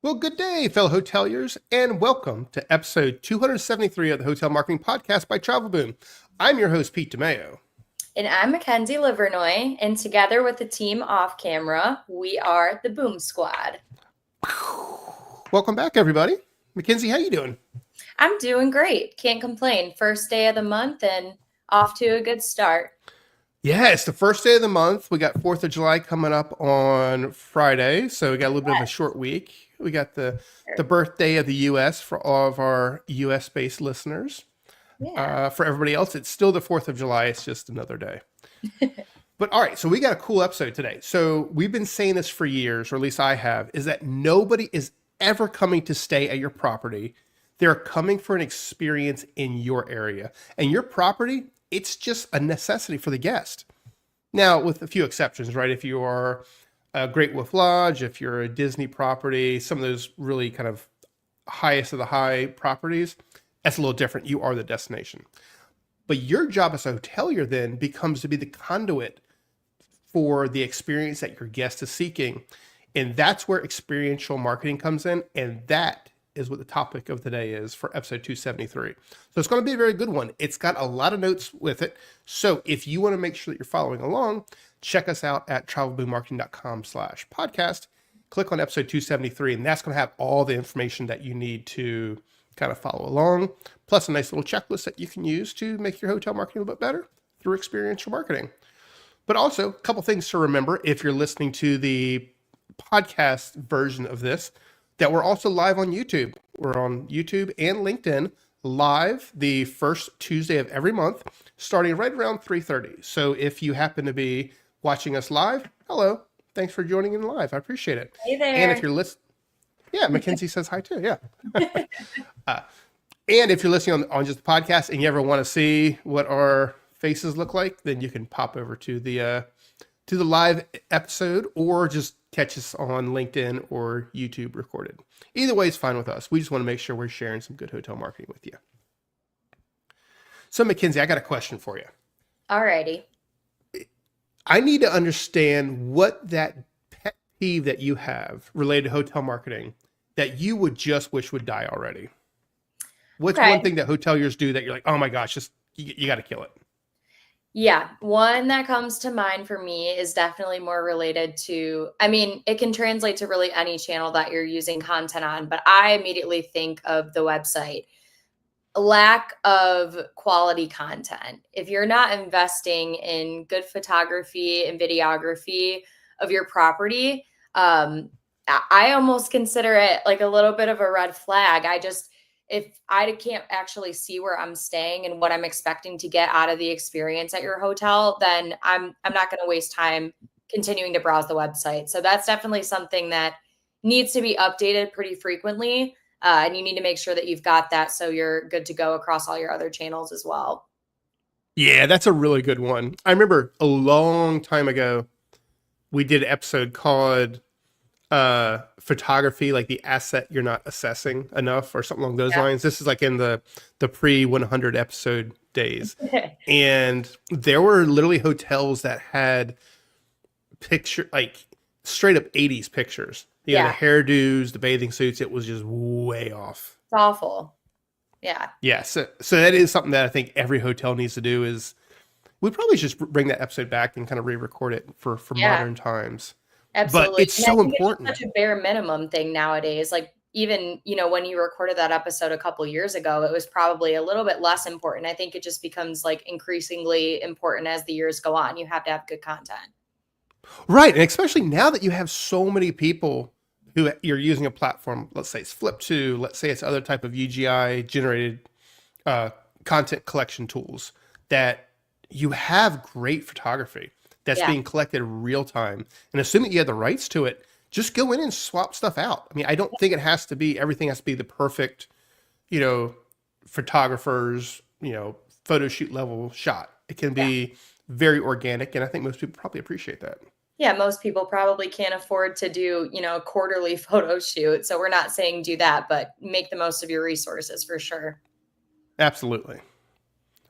Well, good day, fellow hoteliers, and welcome to episode 273 of the Hotel Marketing Podcast by Travel Boom. I'm your host, Pete DeMeo. And I'm Mackenzie Livernoy, and together with the team off camera, we are the Boom Squad. Welcome back, everybody. Mackenzie, how you doing? I'm doing great. Can't complain. First day of the month and off to a good start. Yeah, it's the first day of the month. We got 4th of July coming up on Friday, so we got a little bit of a short week. We got the birthday of the U.S. for all of our U.S.-based listeners. Yeah. For everybody else, it's still the 4th of July. It's just another day. But all right, so we got a cool episode today. So we've been saying this for years, or at least I have, is that nobody is ever coming to stay at your property. They're coming for an experience in your area. And your property, it's just a necessity for the guest. Now, with a few exceptions, right? If you are a Great Wolf Lodge, if you're a Disney property, some of those really kind of highest of the high properties, that's a little different. You are the destination. But your job as a hotelier then becomes to be the conduit for the experience that your guest is seeking. And that's where experiential marketing comes in. And that is what the topic of today is for episode 273. So it's going to be a very good one. It's got a lot of notes with it. So if you want to make sure that you're following along, check us out at travelboommarketing.com/podcast. Click on episode 273, and that's going to have all the information that you need to kind of follow along, plus a nice little checklist that you can use to make your hotel marketing a little bit better through experiential marketing. But also, a couple things to remember if you're listening to the podcast version of this, that we're also live on YouTube. We're on YouTube and LinkedIn live the first Tuesday of every month, starting right around 3:30. So if you happen to be watching us live, hello. Thanks for joining in live. I appreciate it. Hey there. And if you're listening, yeah, Mackenzie says hi too. Yeah. And if you're listening on just the podcast and you ever want to see what our faces look like, then you can pop over to the live episode or just catch us on LinkedIn or YouTube recorded. Either way is fine with us. We just want to make sure we're sharing some good hotel marketing with you. So Mackenzie, I got a question for you. Alrighty. I need to understand what that pet peeve that you have related to hotel marketing that you would just wish would die already. What's one thing that hoteliers do that you're like, oh my gosh, just you got to kill it? Yeah, one that comes to mind for me is definitely more related to, I mean, it can translate to really any channel that you're using content on, but I immediately think of the website. Lack of quality content. If you're not investing in good photography and videography of your property, I almost consider it like a little bit of a red flag. If I can't actually see where I'm staying and what I'm expecting to get out of the experience at your hotel, then I'm not going to waste time continuing to browse the website. So that's definitely something that needs to be updated pretty frequently. And you need to make sure that you've got that so you're good to go across all your other channels as well. Yeah, that's a really good one. I remember a long time ago, we did an episode called photography, like the asset you're not assessing enough or something along those lines. This is like in the pre 100 episode days. And there were literally hotels that had like straight up 80s pictures. The hairdos, the bathing suits, it was just way off. It's awful. Yeah. Yeah. So that is something that I think every hotel needs to do is we probably should just bring that episode back and kind of re-record it for modern times. Absolutely. But it's so important. It's such a bare minimum thing nowadays. Like even, when you recorded that episode a couple years ago, it was probably a little bit less important. I think it just becomes like increasingly important as the years go on. You have to have good content. Right. And especially now that you have so many people who you're using a platform, let's say it's Flip2, let's say it's other type of UGI generated content collection tools, that you have great photography that's being collected real time. And assuming you have the rights to it, just go in and swap stuff out. I mean, I don't think everything has to be the perfect, photographer's, photo shoot level shot. It can be very organic. And I think most people probably appreciate that. Yeah, most people probably can't afford to do, a quarterly photo shoot. So we're not saying do that, but make the most of your resources for sure. Absolutely.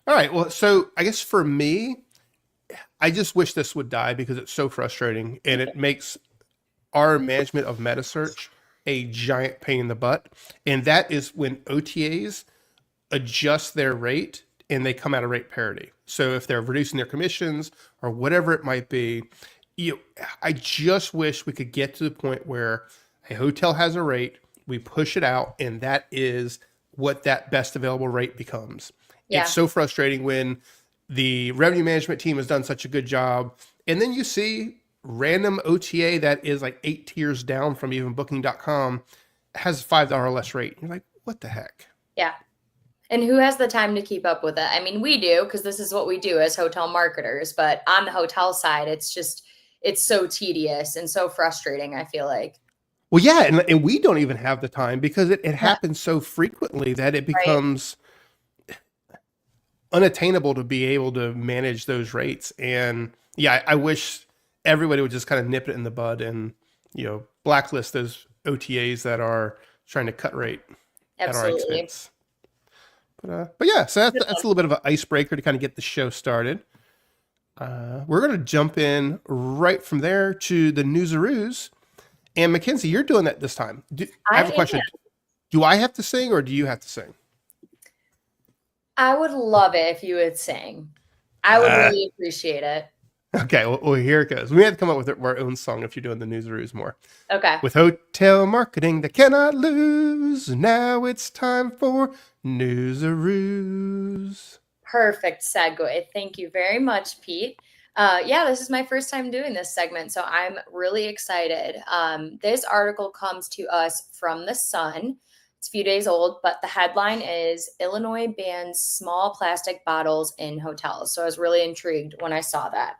All right. Well, so I guess for me, I just wish this would die because it's so frustrating and it makes our management of meta search a giant pain in the butt. And that is when OTAs adjust their rate and they come out of rate parity. So if they're reducing their commissions or whatever it might be, I just wish we could get to the point where a hotel has a rate, we push it out, and that is what that best available rate becomes. It's Yeah. so frustrating when the revenue management team has done such a good job, and then you see random OTA that is like 8 tiers down from even booking.com has $5 less rate. You're like, what the heck? Yeah. And who has the time to keep up with it? I mean, we do because this is what we do as hotel marketers. But on the hotel side, it's so tedious and so frustrating, I feel like. Well, yeah, and we don't even have the time because it Yeah. happens so frequently that it Right. becomes unattainable to be able to manage those rates. And yeah, I wish everybody would just kind of nip it in the bud and, blacklist those OTAs that are trying to cut rate at our Absolutely. expense. But yeah, so that's a little bit of an icebreaker to kind of get the show started. We're going to jump in right from there to the newsaroos. And Mackenzie, you're doing that this time. I I have a question. am. Do I have to sing or do you have to sing? I would love it if you would sing. I would Uh, really appreciate it. okay, well, here it goes. We have to come up with our own song if you're doing the newsaroos more. Okay. With hotel marketing that cannot lose, now it's time for newsaroos. Perfect segue. Thank you very much, Pete. Yeah, this is my first time doing this segment, so I'm really excited. This article comes to us from The Sun. It's a few days old, but the headline is Illinois bans small plastic bottles in hotels. So I was really intrigued when I saw that.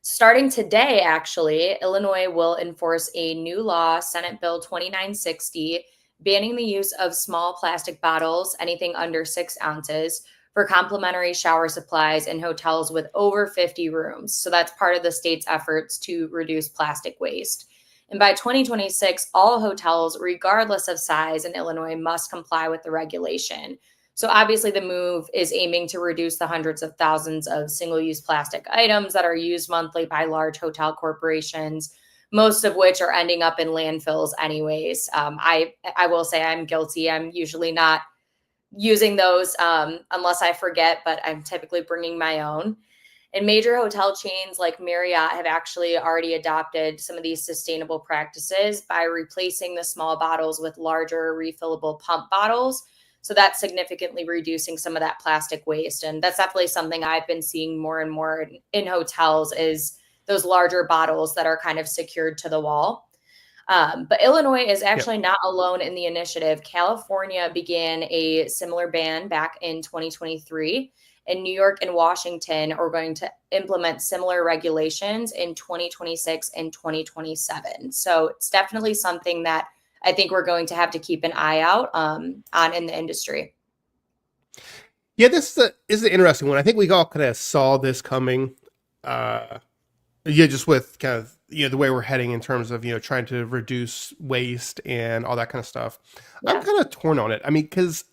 Starting today, actually, Illinois will enforce a new law, Senate Bill 2960, banning the use of small plastic bottles, anything under 6 ounces, for complimentary shower supplies in hotels with over 50 rooms. So that's part of the state's efforts to reduce plastic waste. And by 2026, all hotels, regardless of size in Illinois, must comply with the regulation. So obviously, the move is aiming to reduce the hundreds of thousands of single-use plastic items that are used monthly by large hotel corporations, most of which are ending up in landfills anyways. I will say I'm guilty. I'm usually not using those unless I forget, but I'm typically bringing my own. And major hotel chains like Marriott have actually already adopted some of these sustainable practices by replacing the small bottles with larger refillable pump bottles. So that's significantly reducing some of that plastic waste. And that's definitely something I've been seeing more and more in hotels is those larger bottles that are kind of secured to the wall. But Illinois is Yep. actually not alone in the initiative. California began a similar ban back in 2023, and New York and Washington are going to implement similar regulations in 2026 and 2027. So it's definitely something that I think we're going to have to keep an eye out on in the industry. Yeah, this is an interesting one. I think we all kind of saw this coming. Yeah, just with kind of the way we're heading in terms of trying to reduce waste and all that kind of stuff. I'm Yeah, kind of torn on it. I mean, because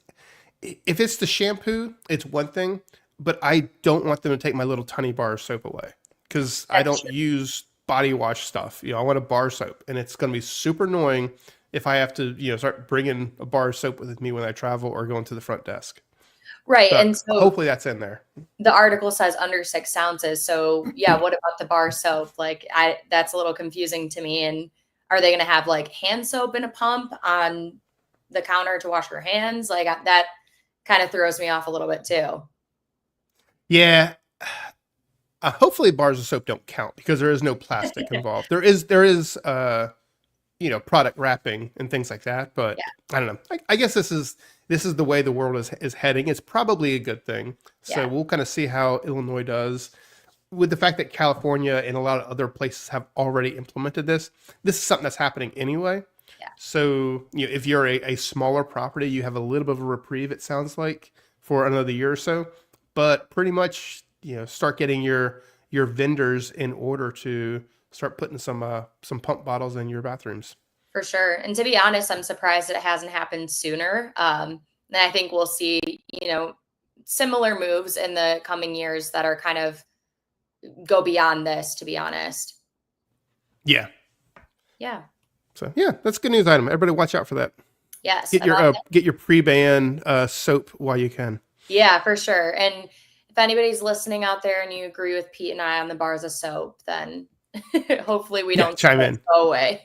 if it's the shampoo, it's one thing, but I don't want them to take my little tiny bar of soap away because I that's don't true. use body wash stuff. I want a bar soap, and it's going to be super annoying if I have to start bringing a bar of soap with me when I travel or going to the front desk. Right. And But so hopefully that's in there. the article says under 6 ounces. So yeah, what about the bar soap? Like that's a little confusing to me. And are they going to have like hand soap in a pump on the counter to wash your hands? Like that kind of throws me off a little bit too. Yeah, hopefully bars of soap don't count because there is no plastic involved. There is product wrapping and things like that, but Yeah. I don't know. I guess this is the way the world is heading. It's probably a good thing. So Yeah, we'll kind of see how Illinois does with the fact that California and a lot of other places have already implemented this. This is something that's happening anyway. yeah, So if you're a smaller property, you have a little bit of a reprieve. It sounds like for another year or so, but pretty much start getting your vendors in order to start putting some pump bottles in your bathrooms. for sure. And to be honest, I'm surprised that it hasn't happened sooner. And I think we'll see, you know, similar moves in the coming years that are kind of go beyond this, to be honest. Yeah. Yeah. So yeah, that's a good news item. Everybody watch out for that. Yes. And Get your pre-ban soap while you can. yeah, for sure. And if anybody's listening out there and you agree with Pete and I on the bars of soap, then hopefully we Yeah, don't chime in. go away.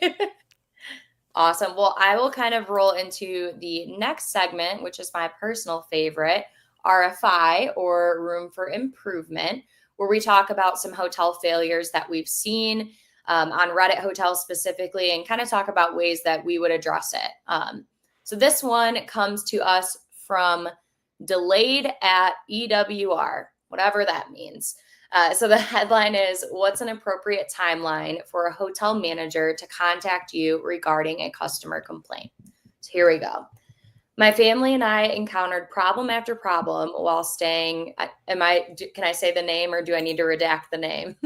Awesome. Well, I will kind of roll into the next segment, which is my personal favorite, RFI, or Room for Improvement, where we talk about some hotel failures that we've seen on Reddit hotels specifically, and kind of talk about ways that we would address it. So this one comes to us from Delayed at EWR, whatever that means. So the headline is, what's an appropriate timeline for a hotel manager to contact you regarding a customer complaint? So here we go. My family and I encountered problem after problem while staying. Can I say the name, or do I need to redact the name?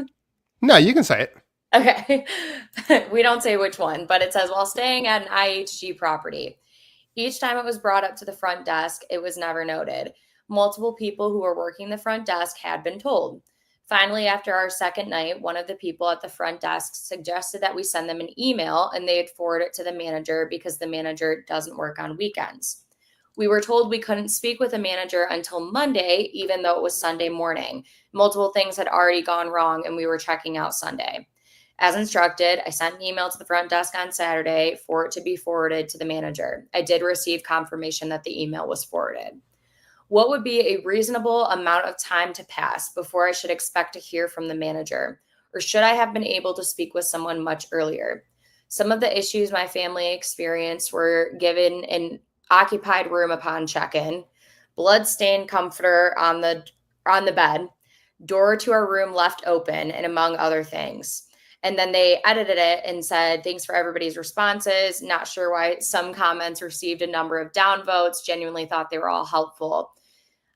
No, you can say it. Okay. We don't say which one, but it says while staying at an IHG property. Each time it was brought up to the front desk, it was never noted. Multiple people who were working the front desk had been told. Finally, after our second night, one of the people at the front desk suggested that we send them an email and they'd forward it to the manager because the manager doesn't work on weekends. We were told we couldn't speak with a manager until Monday, even though it was Sunday morning. Multiple things had already gone wrong and we were checking out Sunday. As instructed, I sent an email to the front desk on Saturday for it to be forwarded to the manager. I did receive confirmation that the email was forwarded. What would be a reasonable amount of time to pass before I should expect to hear from the manager? Or should I have been able to speak with someone much earlier? Some of the issues my family experienced were given an occupied room upon check-in, blood-stained comforter on the bed, door to our room left open, and among other things. And then they edited it and said, thanks for everybody's responses. Not sure why some comments received a number of downvotes. Genuinely thought they were all helpful.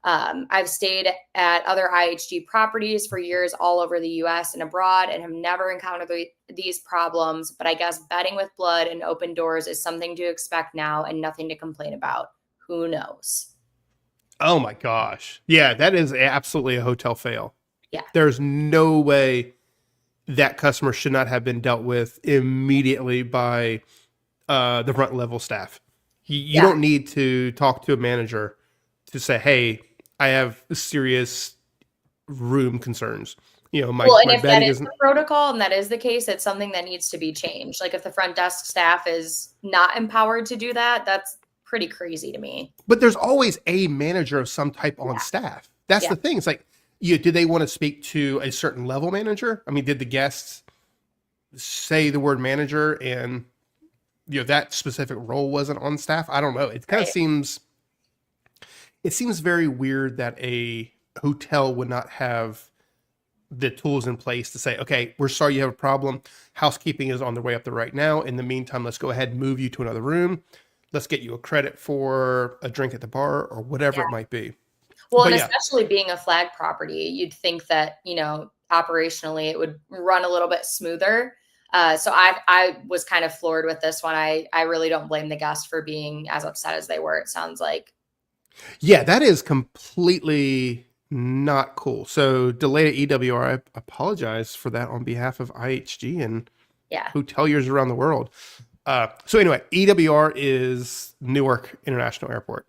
I've stayed at other IHG properties for years all over the US and abroad and have never encountered these problems. But I guess bedding with blood and open doors is something to expect now and nothing to complain about. Who knows? Oh my gosh. Yeah, that is absolutely a hotel fail. Yeah. There's no way that customer should not have been dealt with immediately by the front level staff. You don't need to talk to a manager to say, hey, I have serious room concerns. You know, my if that bedding is the protocol and that is the case, it's something that needs to be changed. Like if the front desk staff is not empowered to do that, that's pretty crazy to me. But there's always a manager of some type on staff. That's the thing. It's like, did they want to speak to a certain level manager? I mean, did the guests say the word manager and that specific role wasn't on staff? I don't know. It kind of seems very weird that a hotel would not have the tools in place to say, okay, we're sorry you have a problem. Housekeeping is on their way up there right now. In the meantime, let's go ahead and move you to another room. Let's get you a credit for a drink at the bar or whatever it might be. Well, and especially being a flag property, you'd think that, operationally it would run a little bit smoother. So I was kind of floored with this one. I really don't blame the guests for being as upset as they were, it sounds like. Yeah, that is completely not cool. So delayed at EWR, I apologize for that on behalf of IHG and hoteliers around the world. So anyway, EWR is Newark International Airport.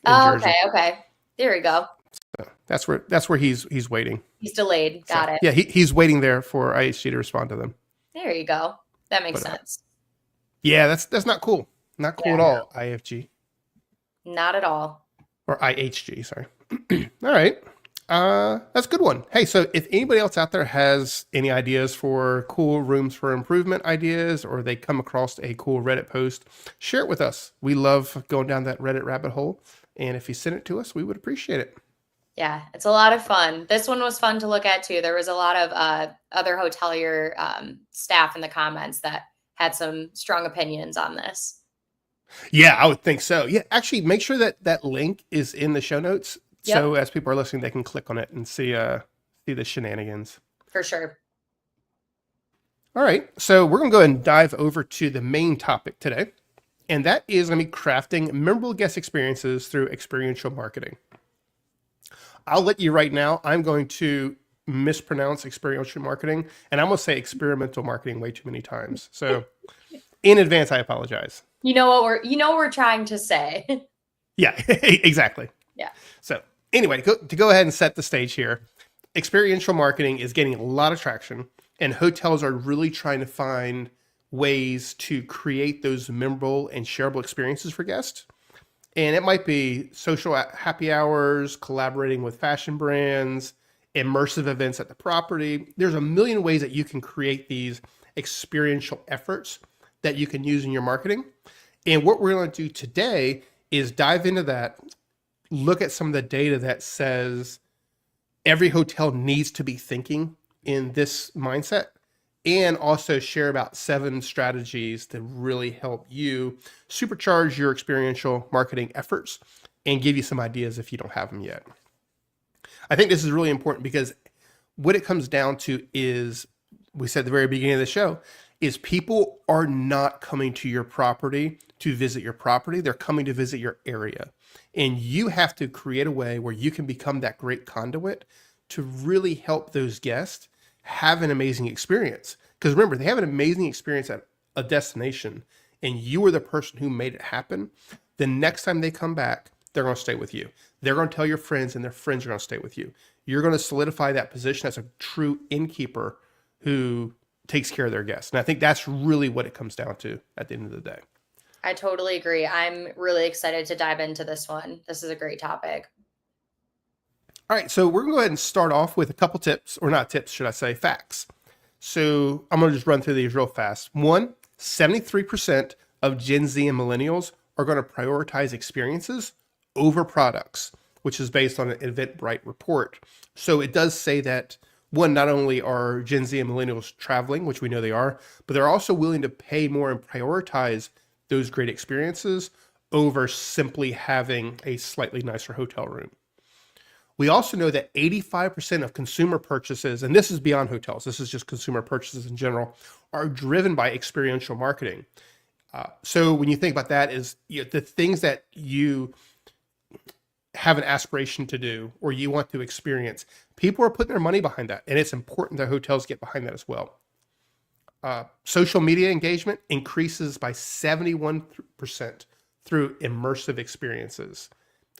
Oh, okay. There we go. So that's where he's waiting. He's delayed. Got it. Yeah, he's waiting there for IHG to respond to them. There you go. That makes sense. Yeah, that's not cool. Not cool at all, IFG. Not at all. Or IHG, sorry. All right. That's a good one. Hey, so if anybody else out there has any ideas for cool rooms for improvement ideas, or they come across a cool Reddit post, share it with us. We love going down that Reddit rabbit hole. And if you send it to us, we would appreciate it. Yeah, it's a lot of fun. This one was fun to look at too. There was a lot of other hotelier staff in the comments that had some strong opinions on this. Yeah, I would think so. Yeah, actually, make sure that link is in the show notes. Yep. So as people are listening, they can click on it and see the shenanigans. For sure. All right, so we're going to go ahead and dive over to the main topic today. And that is going to be crafting memorable guest experiences through experiential marketing. I'll let you right now, I'm going to mispronounce experiential marketing, and I'm going to say experimental marketing way too many times. So In advance, I apologize. You know what we're trying to say. Yeah, exactly. Yeah. So anyway, to go ahead and set the stage here, experiential marketing is getting a lot of traction, and hotels are really trying to find ways to create those memorable and shareable experiences for guests. And it might be social happy hours, collaborating with fashion brands, immersive events at the property. There's a million ways that you can create these experiential efforts that you can use in your marketing. And what we're going to do today is dive into that, look at some of the data that says every hotel needs to be thinking in this mindset, and also share about 7 strategies to really help you supercharge your experiential marketing efforts and give you some ideas if you don't have them yet. I think this is really important because what it comes down to is, we said at the very beginning of the show, is people are not coming to your property to visit your property. They're coming to visit your area. And you have to create a way where you can become that great conduit to really help those guests have an amazing experience. Because remember, they have an amazing experience at a destination, and you are the person who made it happen. The next time they come back, they're going to stay with you. They're going to tell your friends, and their friends are going to stay with you. You're going to solidify that position as a true innkeeper who takes care of their guests. And I think that's really what it comes down to at the end of the day. I totally agree. I'm really excited to dive into this one. This is a great topic. All right, so we're going to go ahead and start off with a couple tips, or not tips, should I say, facts. So I'm going to just run through these real fast. 1, 73% of Gen Z and millennials are going to prioritize experiences over products, which is based on an Eventbrite report. So it does say that, one, not only are Gen Z and millennials traveling, which we know they are, but they're also willing to pay more and prioritize those great experiences over simply having a slightly nicer hotel room. We also know that 85% of consumer purchases, and this is beyond hotels, this is just consumer purchases in general, are driven by experiential marketing. So when you think about that, is the things that you have an aspiration to do or you want to experience, people are putting their money behind that, and it's important that hotels get behind that as well. Social media engagement increases by 71% through immersive experiences.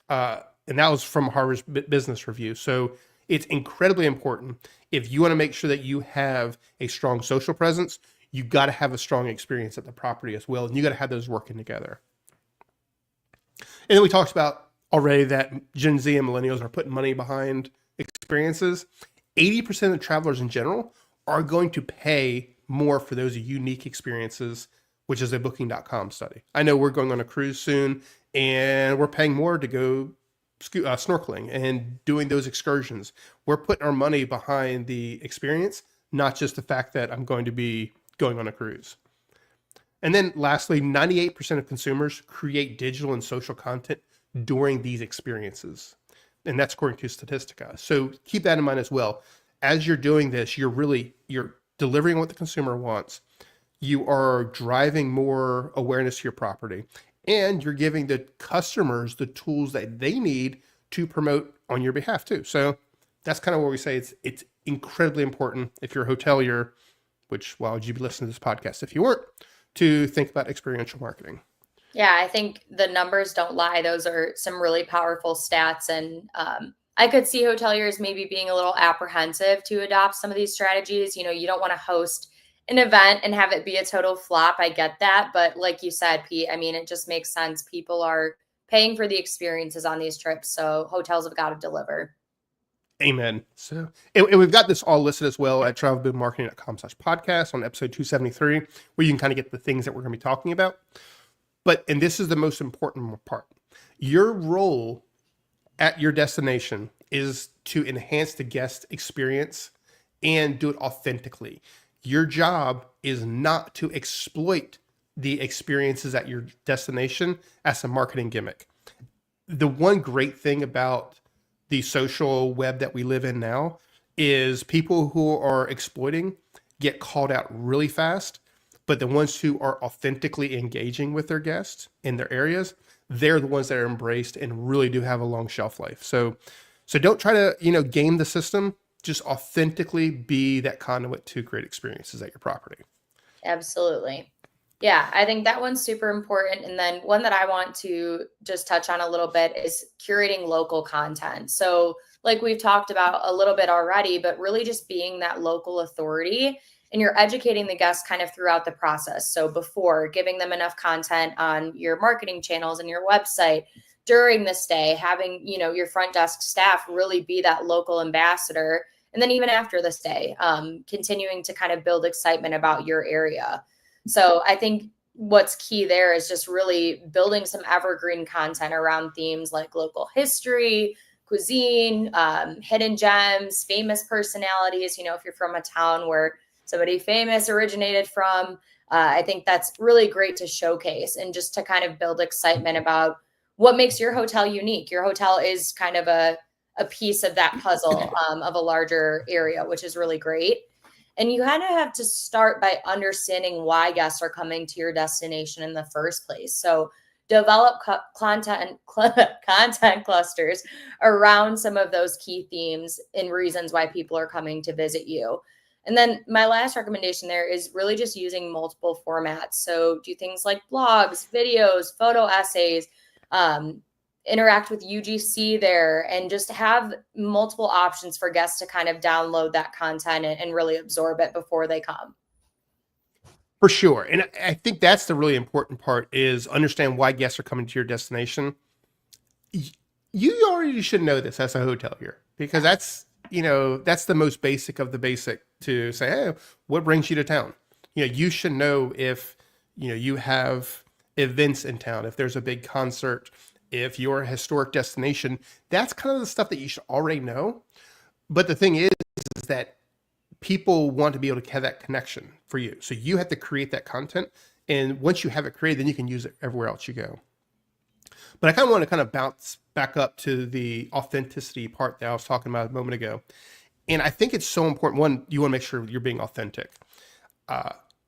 And that was from Harvard's Business Review. So it's incredibly important. If you want to make sure that you have a strong social presence, you got to have a strong experience at the property as well. And you got to have those working together. And then we talked about already that Gen Z and millennials are putting money behind experiences. 80% of travelers in general are going to pay more for those unique experiences, which is a booking.com study. I know we're going on a cruise soon, and we're paying more to go snorkeling and doing those excursions. We're putting our money behind the experience, not just the fact that I'm going to be going on a cruise. And then lastly, 98% of consumers create digital and social content during these experiences. And that's according to Statistica. So keep that in mind as well. As you're doing this, you're delivering what the consumer wants. You are driving more awareness to your property, and you're giving the customers the tools that they need to promote on your behalf too. So that's kind of where we say it's incredibly important if you're a hotelier, which why would you be listening to this podcast if you weren't, to think about experiential marketing. Yeah, I think the numbers don't lie. Those are some really powerful stats. And I could see hoteliers maybe being a little apprehensive to adopt some of these strategies. You don't want to host an event and have it be a total flop. I get that. But like you said, Pete, I mean, it just makes sense. People are paying for the experiences on these trips. So hotels have got to deliver. Amen. So, and we've got this all listed as well at travelboommarketing.com/podcast on episode 273, where you can kind of get the things that we're going to be talking about. And this is the most important part. Your role at your destination is to enhance the guest experience and do it authentically. Your job is not to exploit the experiences at your destination as a marketing gimmick. The one great thing about the social web that we live in now is people who are exploiting get called out really fast. But the ones who are authentically engaging with their guests in their areas, they're the ones that are embraced and really do have a long shelf life. So don't try to, game the system. Just authentically be that conduit to great experiences at your property. Absolutely. Yeah, I think that one's super important. And then one that I want to just touch on a little bit is curating local content. So, like we've talked about a little bit already, but really just being that local authority, and you're educating the guests kind of throughout the process. So, before giving them enough content on your marketing channels and your website, during the stay, having, your front desk staff really be that local ambassador. And then even after the stay, continuing to kind of build excitement about your area. So I think what's key there is just really building some evergreen content around themes like local history, cuisine, hidden gems, famous personalities. If you're from a town where somebody famous originated from, I think that's really great to showcase and just to kind of build excitement about what makes your hotel unique. Your hotel is kind of a piece of that puzzle, of a larger area, which is really great. And you kind of have to start by understanding why guests are coming to your destination in the first place. So develop content clusters around some of those key themes and reasons why people are coming to visit you. And then my last recommendation there is really just using multiple formats. So do things like blogs, videos, photo essays, um, interact with UGC there, and just have multiple options for guests to kind of download that content and really absorb it before they come. For sure. And I think that's the really important part is understand why guests are coming to your destination. You already should know this as a hotelier because that's the most basic of the basic to say, hey, what brings you to town? You should know if, you have events in town, if there's a big concert, if you're a historic destination, that's kind of the stuff that you should already know. But the thing is that people want to be able to have that connection for you. So you have to create that content. And once you have it created, then you can use it everywhere else you go. But I kind of want to kind of bounce back up to the authenticity part that I was talking about a moment ago. And I think it's so important. One, you want to make sure you're being authentic.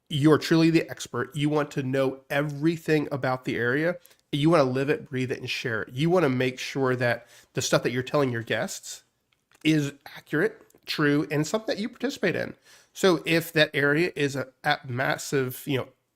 You're truly the expert. You want to know everything about the area. You want to live it, breathe it, and share it. You want to make sure that the stuff that you're telling your guests is accurate, true, and something that you participate in. So if that area is a massive,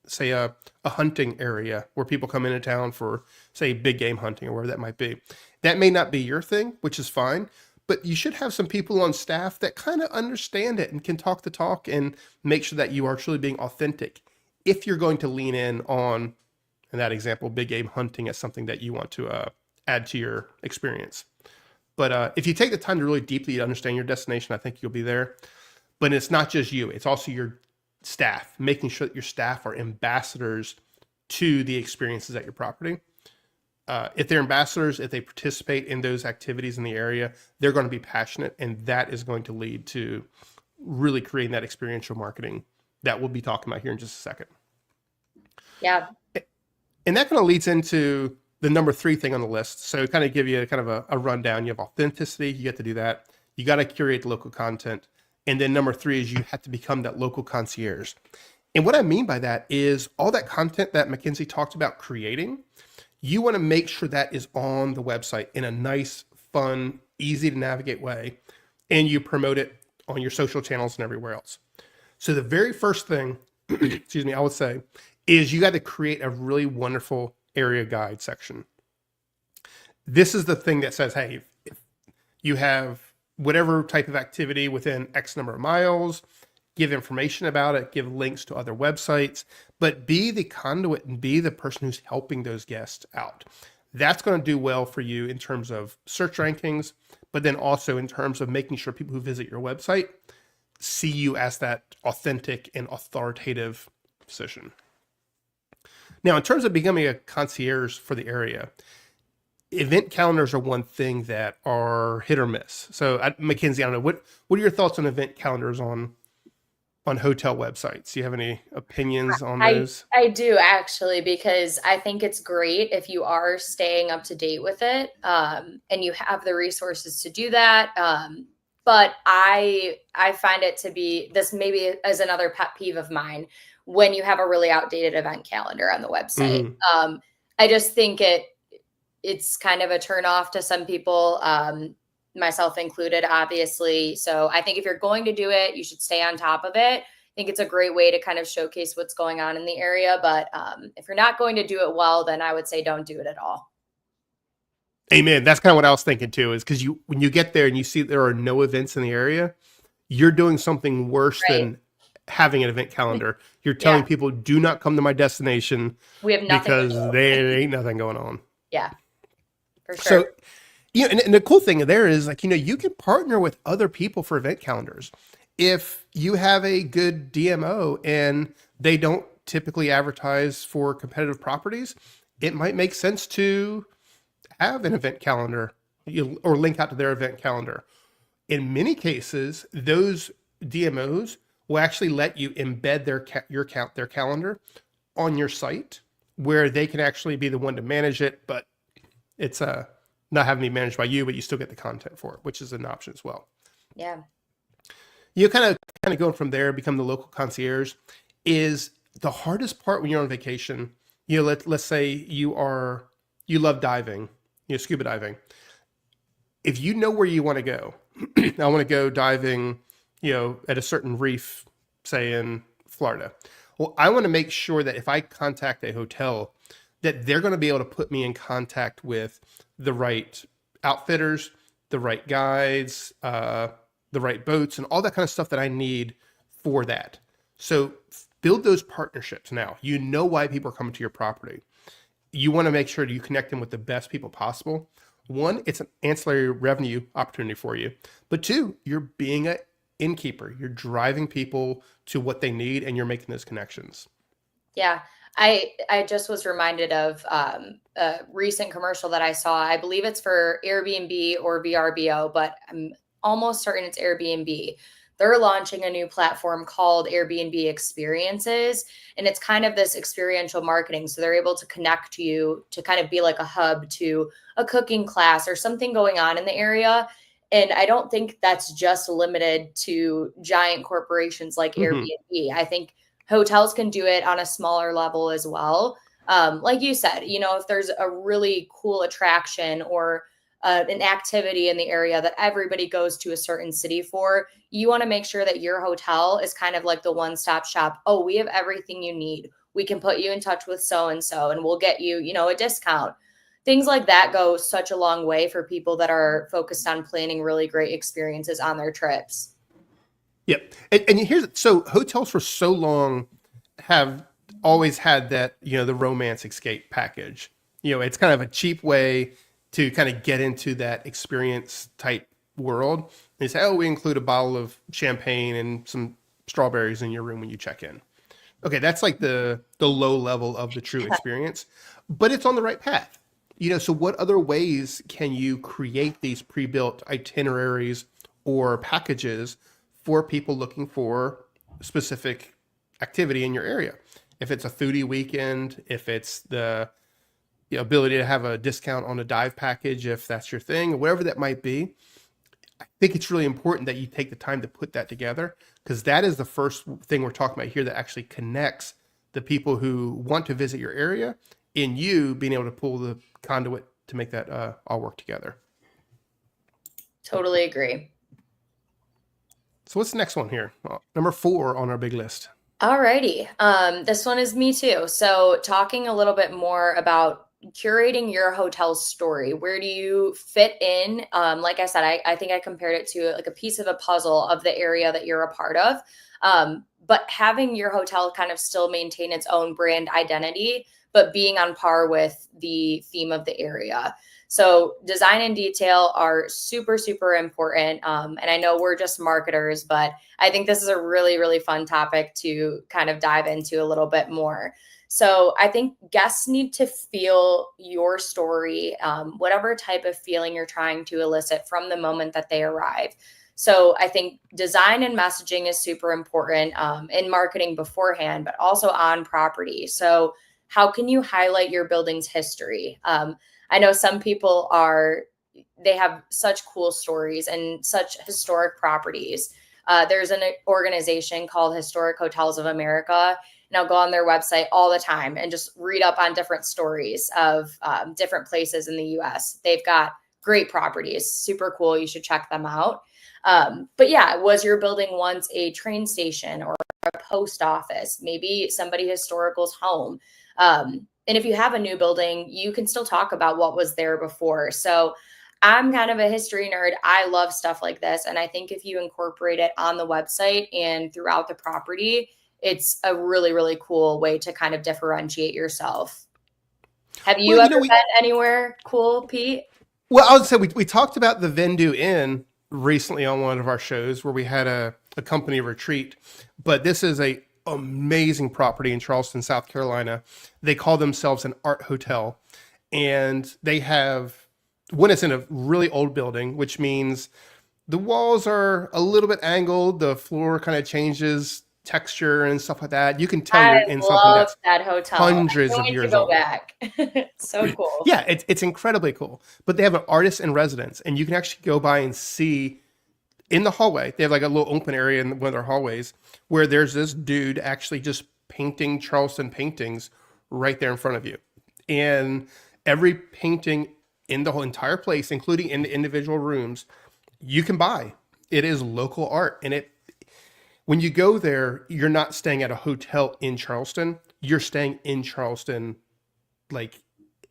say a hunting area where people come into town for, say, big game hunting or wherever that might be, that may not be your thing, which is fine. But you should have some people on staff that kind of understand it and can talk the talk and make sure that you are truly being authentic. If you're going to lean in on, in that example, big game hunting as something that you want to add to your experience. But if you take the time to really deeply understand your destination, I think you'll be there. But it's not just you, it's also your staff, making sure that your staff are ambassadors to the experiences at your property. If they're ambassadors, if they participate in those activities in the area, they're going to be passionate, and that is going to lead to really creating that experiential marketing that we'll be talking about here in just a second. Yeah. And that kind of leads into the number 3 thing on the list. So kind of give you kind of a rundown. You have authenticity. You get to do that. You got to curate the local content. And then number 3 is you have to become that local concierge. And what I mean by that is all that content that Mackenzie talked about creating, you want to make sure that is on the website in a nice, fun, easy to navigate way. And you promote it on your social channels and everywhere else. So the very first thing, excuse me, I would say is you got to create a really wonderful area guide section. This is the thing that says, hey, if you have whatever type of activity within X number of miles, give information about it, give links to other websites, but be the conduit and be the person who's helping those guests out. That's going to do well for you in terms of search rankings, but then also in terms of making sure people who visit your website see you as that authentic and authoritative position. Now, in terms of becoming a concierge for the area, event calendars are one thing that are hit or miss. So, Mackenzie, I don't know, what are your thoughts on event calendars on hotel websites? Do you have any opinions on those? I do actually, because I think it's great if you are staying up to date with it, and you have the resources to do that. But I find it to be, this maybe as another pet peeve of mine, when you have a really outdated event calendar on the website. Mm-hmm. I just think it's kind of a turn off to some people, myself included, obviously. So I think if you're going to do it, you should stay on top of it. think it's a great way to kind of showcase what's going on in the area. But if you're not going to do it well, then I would say don't do it at all. Amen. That's kind of what I was thinking too, is because when you get there and you see there are no events in the area, you're doing something worse Right. than having an event calendar. You're Yeah. telling people, do not come to my destination We have nothing to because do. there ain't nothing going on. Yeah, for So, sure. and the cool thing there is like, you can partner with other people for event calendars. If you have a good DMO and they don't typically advertise for competitive properties, it might make sense to have an event calendar or link out to their event calendar. In many cases, those DMOs will actually let you embed their calendar on your site, where they can actually be the one to manage it, but it's not having to be managed by you, but you still get the content for it, which is an option as well. Yeah. You kind of going from there, become the local concierge is the hardest part when you're on vacation. Let's say you love diving, scuba diving. If you know where you want to go, I want to go diving, at a certain reef, say in Florida. Well, I want to make sure that if I contact a hotel, that they're going to be able to put me in contact with the right outfitters, the right guides, the right boats, and all that kind of stuff that I need for that. So build those partnerships now. You know why people are coming to your property. You want to make sure that you connect them with the best people possible. One, it's an ancillary revenue opportunity for you. But two, you're being an innkeeper. You're driving people to what they need, and you're making those connections. Yeah. I just was reminded of a recent commercial that I saw. I believe it's for Airbnb or VRBO, but I'm almost certain it's Airbnb. They're launching a new platform called Airbnb Experiences, and it's kind of this experiential marketing. So they're able to connect you to kind of be like a hub to a cooking class or something going on in the area. And I don't think that's just limited to giant corporations like Mm-hmm. Airbnb. I think hotels can do it on a smaller level as well. Like you said, if there's a really cool attraction or an activity in the area that everybody goes to a certain city for, you want to make sure that your hotel is kind of like the one-stop shop. Oh, we have everything you need. We can put you in touch with so-and-so and we'll get you, a discount. Things like that go such a long way for people that are focused on planning really great experiences on their trips. Yep. And here's so hotels for so long have always had that, the romance escape package. It's kind of a cheap way to kind of get into that experience type world. They say, oh, we include a bottle of champagne and some strawberries in your room when you check in. Okay, that's like the low level of the true experience, but it's on the right path. So what other ways can you create these pre-built itineraries or packages for people looking for specific activity in your area? If it's a foodie weekend, if it's the ability to have a discount on a dive package, if that's your thing, whatever that might be, I think it's really important that you take the time to put that together, because that is the first thing we're talking about here that actually connects the people who want to visit your area in you being able to pull the conduit to make that all work together. Totally agree. So what's the next one here? Number 4 on our big list. Alrighty. This one is me too. So talking a little bit more about curating your hotel story. Where do you fit in? Like I said, I think I compared it to like a piece of a puzzle of the area that you're a part of. But having your hotel kind of still maintain its own brand identity, but being on par with the theme of the area. So design and detail are super, super important. And I know we're just marketers, but I think this is a really, really fun topic to kind of dive into a little bit more. So I think guests need to feel your story, whatever type of feeling you're trying to elicit from the moment that they arrive. So I think design and messaging is super important in marketing beforehand, but also on property. So how can you highlight your building's history? I know some people they have such cool stories and such historic properties. There's an organization called Historic Hotels of America, and I'll go on their website all the time and just read up on different stories of different places in the US. They've got great properties, super cool. You should check them out. But yeah, was your building once a train station or a post office, maybe somebody historical's home. And if you have a new building, you can still talk about what was there before. So I'm kind of a history nerd. I love stuff like this. And I think if you incorporate it on the website and throughout the property, it's a really, really cool way to kind of differentiate yourself. Have you Well, ever been anywhere cool, Pete? well, I would say we talked about the Vendu Inn recently on one of our shows where we had a company retreat, but this is a amazing property in Charleston, South Carolina. They call themselves an art hotel, and they have when it's in a really old building, which means the walls are a little bit angled, the floor kind of changes texture and stuff like that. You can tell I you're in something love that's that hotel. I hundreds can't of wait to years go old. back. So cool. Yeah, it's incredibly cool. But they have an artist in residence, and you can actually go by and see in the hallway. They have like a little open area in one of their hallways where there's this dude actually just painting Charleston paintings right there in front of you. And every painting in the whole entire place, including in the individual rooms, you can buy. It is local art, and it when you go there, you're not staying at a hotel in Charleston. You're staying in Charleston, like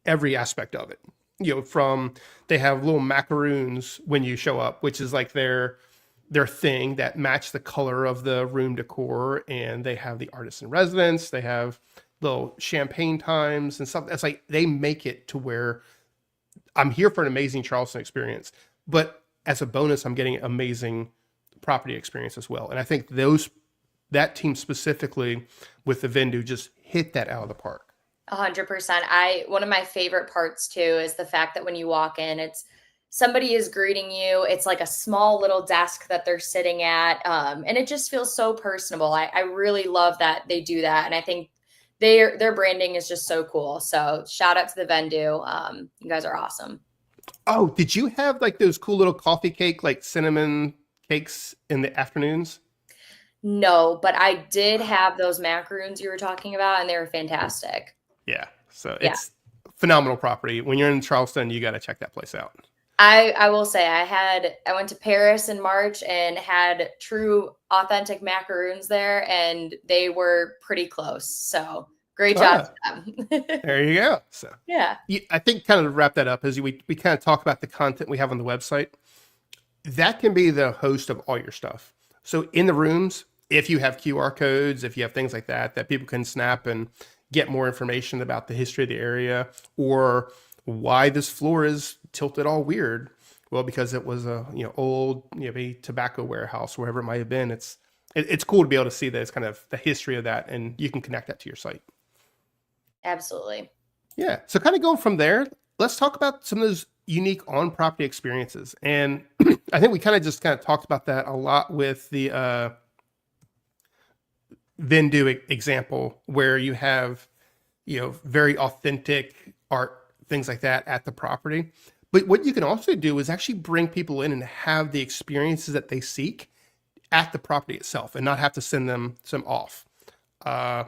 every aspect of it. You know, from they have little macaroons when you show up, which is like their thing that match the color of the room decor, and they have the artist in residence. They have little champagne times and stuff. It's like they make it to where I'm here for an amazing Charleston experience, but as a bonus, I'm getting amazing property experience as well. And I think that team specifically with the Vendu just hit that out of the park. 100%. One of my favorite parts too is the fact that when you walk in, it's somebody is greeting you. It's like a small little desk that they're sitting at. And it just feels so personable. I really love that they do that. And I think their branding is just so cool. So shout out to the Vendu. You guys are awesome. Oh, did you have like those cool little coffee cake, like cinnamon cakes in the afternoons? No, but I did have those macaroons you were talking about, and they were fantastic. Yeah. So Yeah. it's phenomenal property. When you're in Charleston, you got to check that place out. I will say I went to Paris in March and had true authentic macaroons there, and they were pretty close. So great job Ah, to them. there you go. So Yeah. I think kind of to wrap that up is we kind of talk about the content we have on the website. That can be the host of all your stuff. So in the rooms, if you have QR codes, if you have things like that, that people can snap and get more information about the history of the area or why this floor is tilted all weird. Well, because it was a old maybe tobacco warehouse, wherever it might have been. It's cool to be able to see that it's kind of the history of that, and you can connect that to your site. Absolutely. Yeah. So kind of going from there, let's talk about some of those unique on-property experiences. And I think we kind of talked about that a lot with the Vendu example, where you have very authentic art, things like that at the property. But what you can also do is actually bring people in and have the experiences that they seek at the property itself, and not have to send them some off. Uh,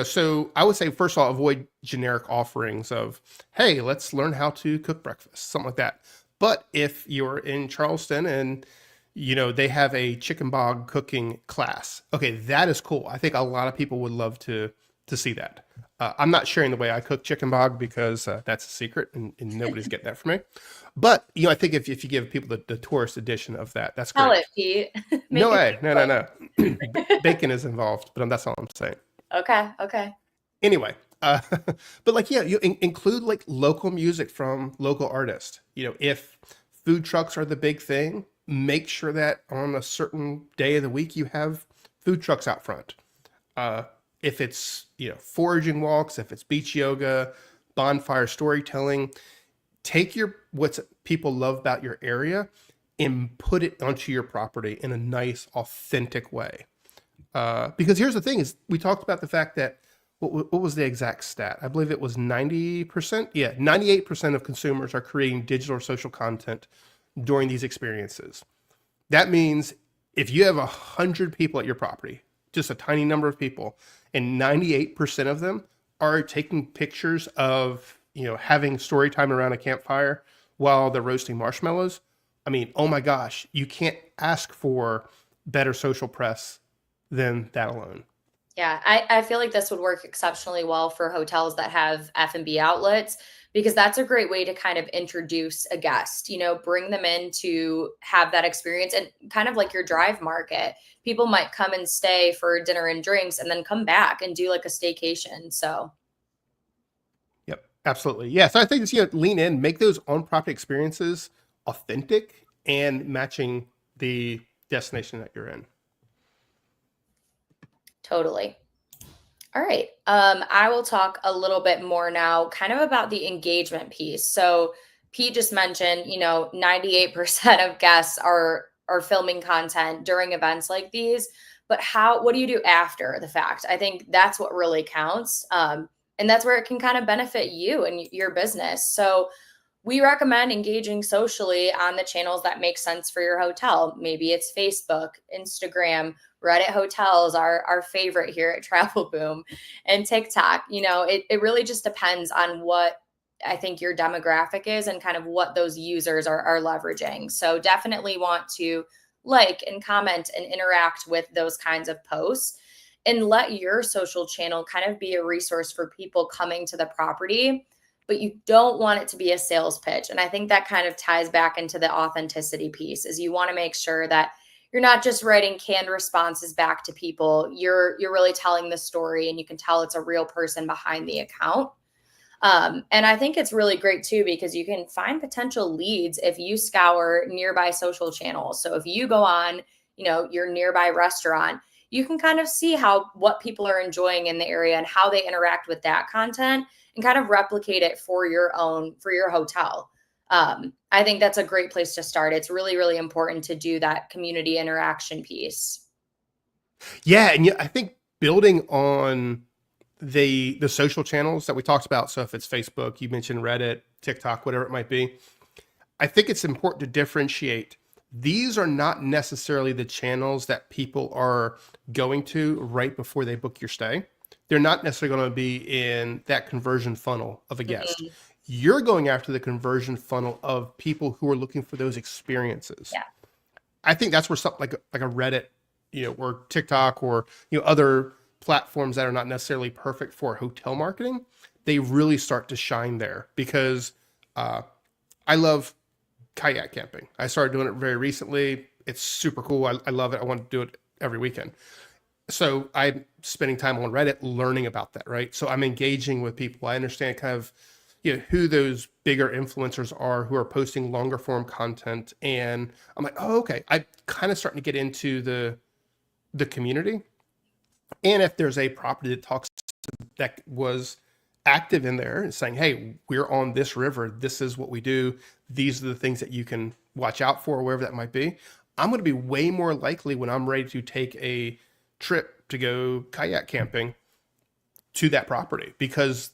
so I would say first of all, avoid generic offerings of, hey, let's learn how to cook breakfast, something like that. But if you're in Charleston and they have a chicken bog cooking class, okay, that is cool. I think a lot of people would love to see that. I'm not sharing the way I cook chicken bog because that's a secret, and nobody's getting that from me. But I think if you give people the tourist edition of that, that's Tell great. it, Pete. Make No it way, no, quick. no, no. Bacon is involved, but that's all I'm saying. Okay. Okay. Anyway, but like, yeah, you include like local music from local artists. If food trucks are the big thing, make sure that on a certain day of the week you have food trucks out front. If it's foraging walks, if it's beach yoga, bonfire storytelling, take what's people love about your area and put it onto your property in a nice, authentic way. Because here's the thing: is we talked about the fact that what was the exact stat? I believe it was 90%. Yeah, 98% of consumers are creating digital or social content during these experiences. That means if you have 100 people at your property, just a tiny number of people, and 98% of them are taking pictures of having story time around a campfire while they're roasting marshmallows. I mean, oh my gosh, you can't ask for better social press than that alone. Yeah, I feel like this would work exceptionally well for hotels that have F&B outlets because that's a great way to kind of introduce a guest, bring them in to have that experience and kind of like your drive market. People might come and stay for dinner and drinks and then come back and do like a staycation. So, Yep, absolutely. Yeah, so I think it's, lean in, make those on-property experiences authentic and matching the destination that you're in. totally. All right. I will talk a little bit more now, kind of about the engagement piece. So Pete just mentioned, 98% of guests are filming content during events like these. But what do you do after the fact? I think that's what really counts. And that's where it can kind of benefit you and your business. So we recommend engaging socially on the channels that make sense for your hotel. Maybe it's Facebook, Instagram, Reddit hotels, our favorite here at Travel Boom, and TikTok. It really just depends on what I think your demographic is and kind of what those users are leveraging. So definitely want to like and comment and interact with those kinds of posts and let your social channel kind of be a resource for people coming to the property, but you don't want it to be a sales pitch. And I think that kind of ties back into the authenticity piece is you want to make sure that you're not just writing canned responses back to people. You're really telling the story and you can tell it's a real person behind the account. And I think it's really great too, because you can find potential leads if you scour nearby social channels. So if you go on, your nearby restaurant, you can kind of see what people are enjoying in the area and how they interact with that content and kind of replicate it for your hotel. I think that's a great place to start. It's really, really important to do that community interaction piece. Yeah, and I think building on the social channels that we talked about. So if it's Facebook, you mentioned Reddit, TikTok, whatever it might be. I think it's important to differentiate. These are not necessarily the channels that people are going to right before they book your stay. They're not necessarily going to be in that conversion funnel of a guest. Mhm. You're going after the conversion funnel of people who are looking for those experiences. Yeah. I think that's where something like a Reddit, or TikTok or other platforms that are not necessarily perfect for hotel marketing, they really start to shine there because I love kayak camping. I started doing it very recently. It's super cool. I love it. I want to do it every weekend. So I'm spending time on Reddit learning about that, right? So I'm engaging with people. I understand kind of who those bigger influencers are who are posting longer form content, and I'm like, oh, okay. I'm kind of starting to get into the community, and if there's a property that was active in there and saying, hey, we're on this river, this is what we do, these are the things that you can watch out for, wherever that might be, I'm going to be way more likely when I'm ready to take a trip to go kayak camping to that property because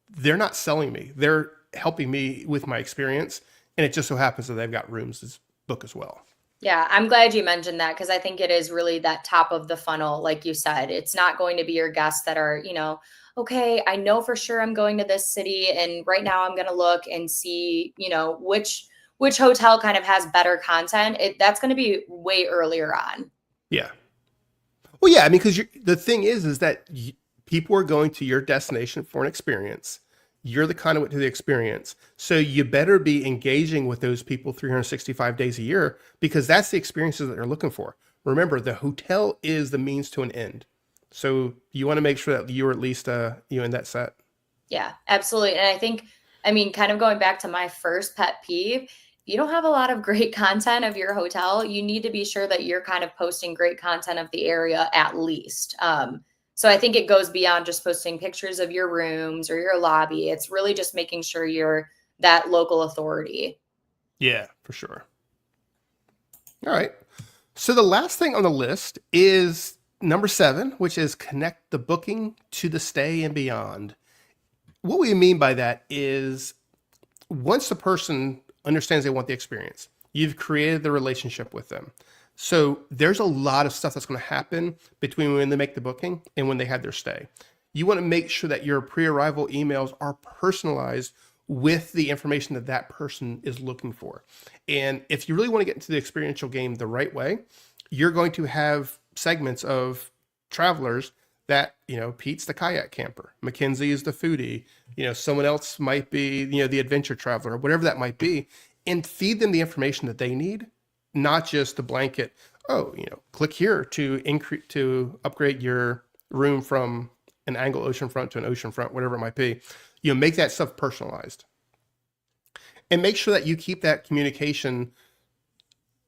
they're not selling me. They're helping me with my experience. And it just so happens that they've got rooms to book as well. Yeah, I'm glad you mentioned that because I think it is really that top of the funnel, like you said. It's not going to be your guests that are, okay, I know for sure I'm going to this city, and right now I'm going to look and see, which hotel kind of has better content. That's going to be way earlier on. Yeah. Well, yeah, I mean, because the thing is that people are going to your destination for an experience. You're the conduit to the experience. So you better be engaging with those people 365 days a year because that's the experiences that they're looking for. Remember, the hotel is the means to an end. So you want to make sure that you're at least in that set. Yeah, absolutely. And I mean, kind of going back to my first pet peeve, you don't have a lot of great content of your hotel. You need to be sure that you're kind of posting great content of the area at least. So I think it goes beyond just posting pictures of your rooms or your lobby. It's really just making sure you're that local authority. Yeah, for sure. All right. So the last thing on the list is number 7, which is connect the booking to the stay and beyond. What we mean by that is once the person understands they want the experience, you've created the relationship with them. So there's a lot of stuff that's going to happen between when they make the booking and when they have their stay. You want to make sure that your pre-arrival emails are personalized with the information that that person is looking for. And if you really want to get into the experiential game the right way, you're going to have segments of travelers that, Pete's the kayak camper, Mackenzie is the foodie, someone else might be, the adventure traveler, whatever that might be, and feed them the information that they need, not just the blanket, oh, click here to upgrade your room from an angle oceanfront to an oceanfront, whatever it might be. Make that stuff personalized. And make sure that you keep that communication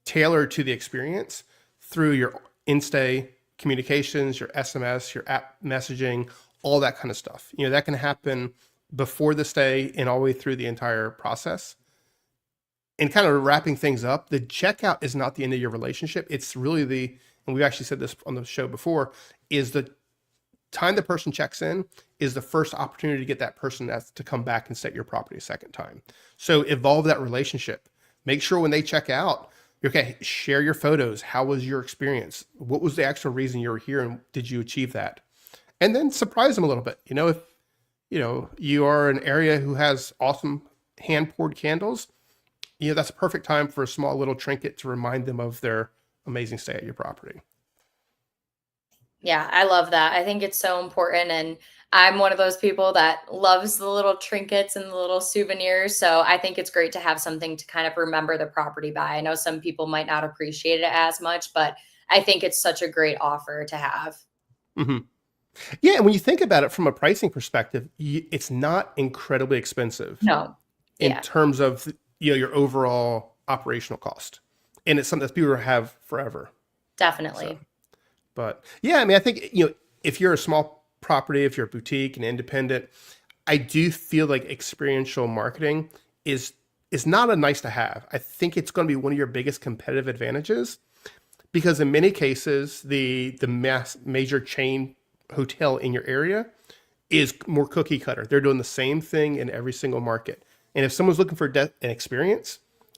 tailored to the experience through your in-stay communications, your SMS, your app messaging, all that kind of stuff. That can happen before the stay and all the way through the entire process. And kind of wrapping things up, the checkout is not the end of your relationship. It's really and we've actually said this on the show before, is the time the person checks in is the first opportunity to get that person to come back and stay at your property a second time. So evolve that relationship. Make sure when they check out, okay, share your photos. How was your experience? What was the actual reason you were here, and did you achieve that? And then surprise them a little bit. If you are an area who has awesome hand poured candles, that's a perfect time for a small little trinket to remind them of their amazing stay at your property. Yeah, I love that. I think it's so important. And I'm one of those people that loves the little trinkets and the little souvenirs. So I think it's great to have something to kind of remember the property by. I know some people might not appreciate it as much, but I think it's such a great offer to have. Mm-hmm. Yeah, and when you think about it from a pricing perspective, it's not incredibly expensive. No. In terms of your overall operational cost, and it's something that people have forever. Definitely. So, but yeah, I think if you're a small property, if you're a boutique and independent, I do feel like experiential marketing is not a nice to have. I think it's going to be one of your biggest competitive advantages, because in many cases the major chain hotel in your area is more cookie cutter. They're doing the same thing in every single market. And if someone's looking for an experience,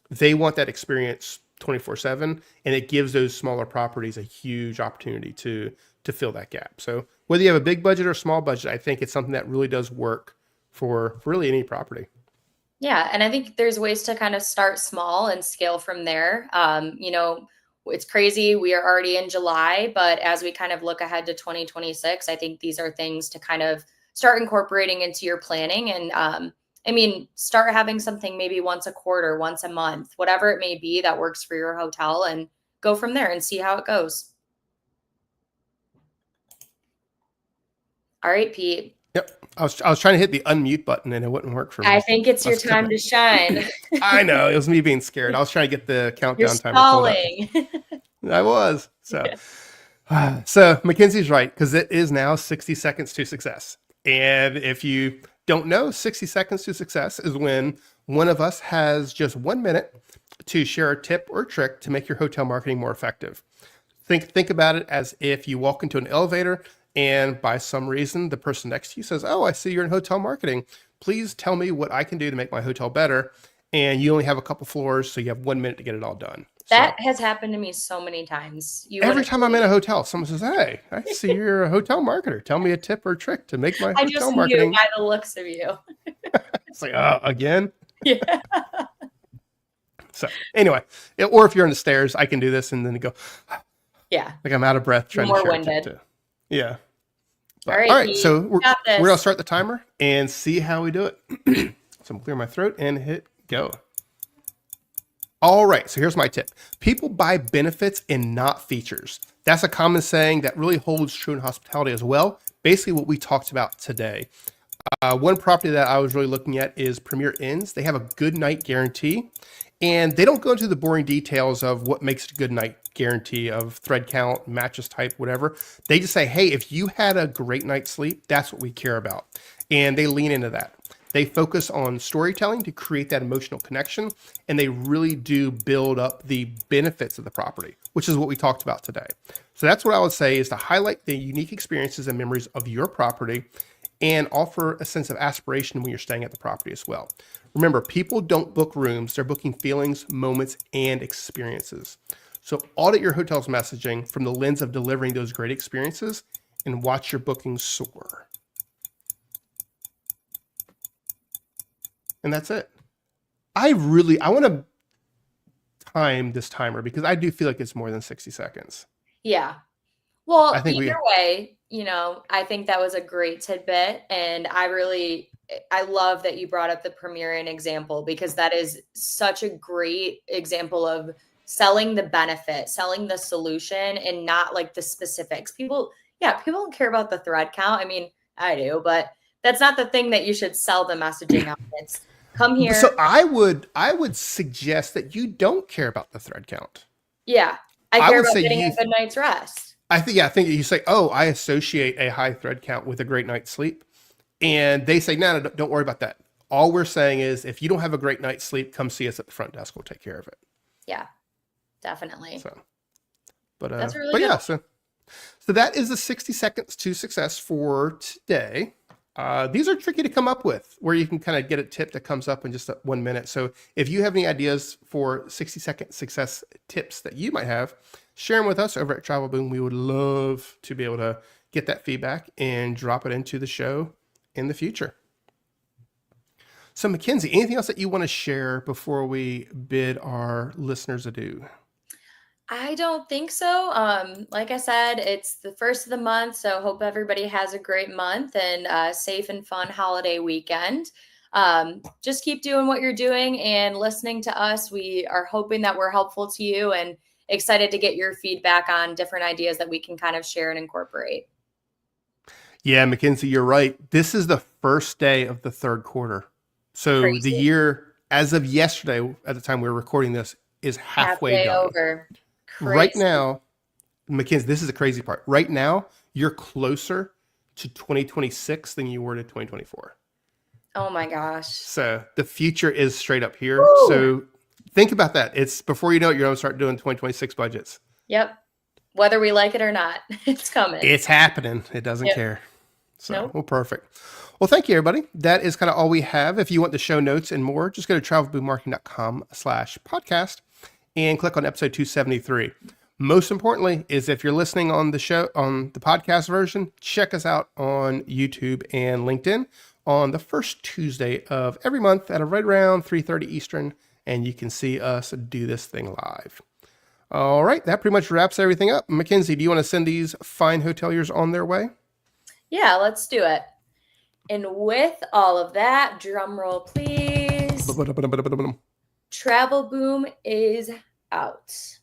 they want that experience 24/7, and it gives those smaller properties a huge opportunity to fill that gap. So whether you have a big budget or a small budget, I think it's something that really does work for really any property. Yeah, and I think there's ways to kind of start small and scale from there. It's crazy. We are already in July, but as we kind of look ahead to 2026, I think these are things to kind of start incorporating into your planning. And start having something maybe once a quarter, once a month, whatever it may be that works for your hotel, and go from there and see how it goes. All right, Pete. Yep. I was trying to hit the unmute button and it wouldn't work for me. I think it's your time to shine. I know. It was me being scared. I was trying to get the countdown timer pulled up. I was. So, so Mackenzie's right, because it is now 60 seconds to success. And if you don't know, 60 seconds to success is when one of us has just 1 minute to share a tip or trick to make your hotel marketing more effective. Think about it as if you walk into an elevator and by some reason the person next to you says, "Oh, I see you're in hotel marketing. Please tell me what I can do to make my hotel better." And you only have a couple floors, so you have 1 minute to get it all done. That has happened to me so many times. Every time I'm in a hotel, someone says, "Hey, I see you're a hotel marketer. Tell me a tip or trick to make my hotel marketing." I just knew by the looks of you. It's like, again? Yeah. So anyway, or if you're on the stairs, I can do this and then go, yeah, like I'm out of breath trying to share a tip too. Yeah. But, all right, so we're going to start the timer and see how we do it. So I'm clear my throat and hit go. All right, so here's my tip. People buy benefits and not features. That's a common saying that really holds true in hospitality as well. Basically what we talked about today. One property that I was really looking at is Premier Inns. They have a good night guarantee, and they don't go into the boring details of what makes it a good night guarantee of thread count, mattress type, whatever. They just say, hey, if you had a great night's sleep, that's what we care about. And they lean into that. They focus on storytelling to create that emotional connection, and they really do build up the benefits of the property, which is what we talked about today. So that's what I would say is to highlight the unique experiences and memories of your property and offer a sense of aspiration when you're staying at the property as well. Remember, people don't book rooms, they're booking feelings, moments, and experiences. So audit your hotel's messaging from the lens of delivering those great experiences and watch your bookings soar. And that's it. I want to time this timer because I do feel like it's more than 60 seconds. Yeah. Well, I think either we, way, I think that was a great tidbit. And I love that you brought up the Premiering example because that is such a great example of selling the benefit, selling the solution, and not like the specifics. People don't care about the thread count. I mean, I do, but that's not the thing that you should sell the messaging on. It's come so here. I would suggest that you don't care about the thread count. Yeah. I I care would about say getting you, a good night's rest. I think you say, oh, I associate a high thread count with a great night's sleep. And they say, no, no, don't worry about that. All we're saying is if you don't have a great night's sleep, come see us at the front desk. We'll take care of it. Yeah, definitely. So, That's a really but good yeah, one. so that is the 60 seconds to success for today. These are tricky to come up with where you can kind of get a tip that comes up in just 1 minute. So if you have any ideas for 60-second success tips that you might have, share them with us over at Travel Boom. We would love to be able to get that feedback and drop it into the show in the future. So Mackenzie, anything else that you want to share before we bid our listeners adieu? I don't think so. Like I said, it's the first of the month, so hope everybody has a great month and safe and fun holiday weekend. Just keep doing what you're doing and listening to us. We are hoping that we're helpful to you and excited to get your feedback on different ideas that we can kind of share and incorporate. Yeah, Mackenzie, you're right. This is the first day of the third quarter. So the Crazy. year, as of yesterday, at the time we were recording this, is halfway Halfway done. over. Right Crazy. now, Mackenzie, this is the crazy part. Right now, you're closer to 2026 than you were to 2024. Oh my gosh. So the future is straight up here. Woo! So think about that. It's before you know it, you're going to start doing 2026 budgets. Yep. Whether we like it or not, it's coming. It's happening. It doesn't Yep. care. So, Nope. well, perfect. Well, thank you, everybody. That is kind of all we have. If you want the show notes and more, just go to travelboommarketing.com/podcast and click on episode 273. Most importantly is if you're listening on the show, on the podcast version, check us out on YouTube and LinkedIn on the first Tuesday of every month at right around 3:30 Eastern, and you can see us do this thing live. All right, that pretty much wraps everything up. Mackenzie, do you want to send these fine hoteliers on their way? Yeah, let's do it. And with all of that, drum roll, please. Travel Boom is out.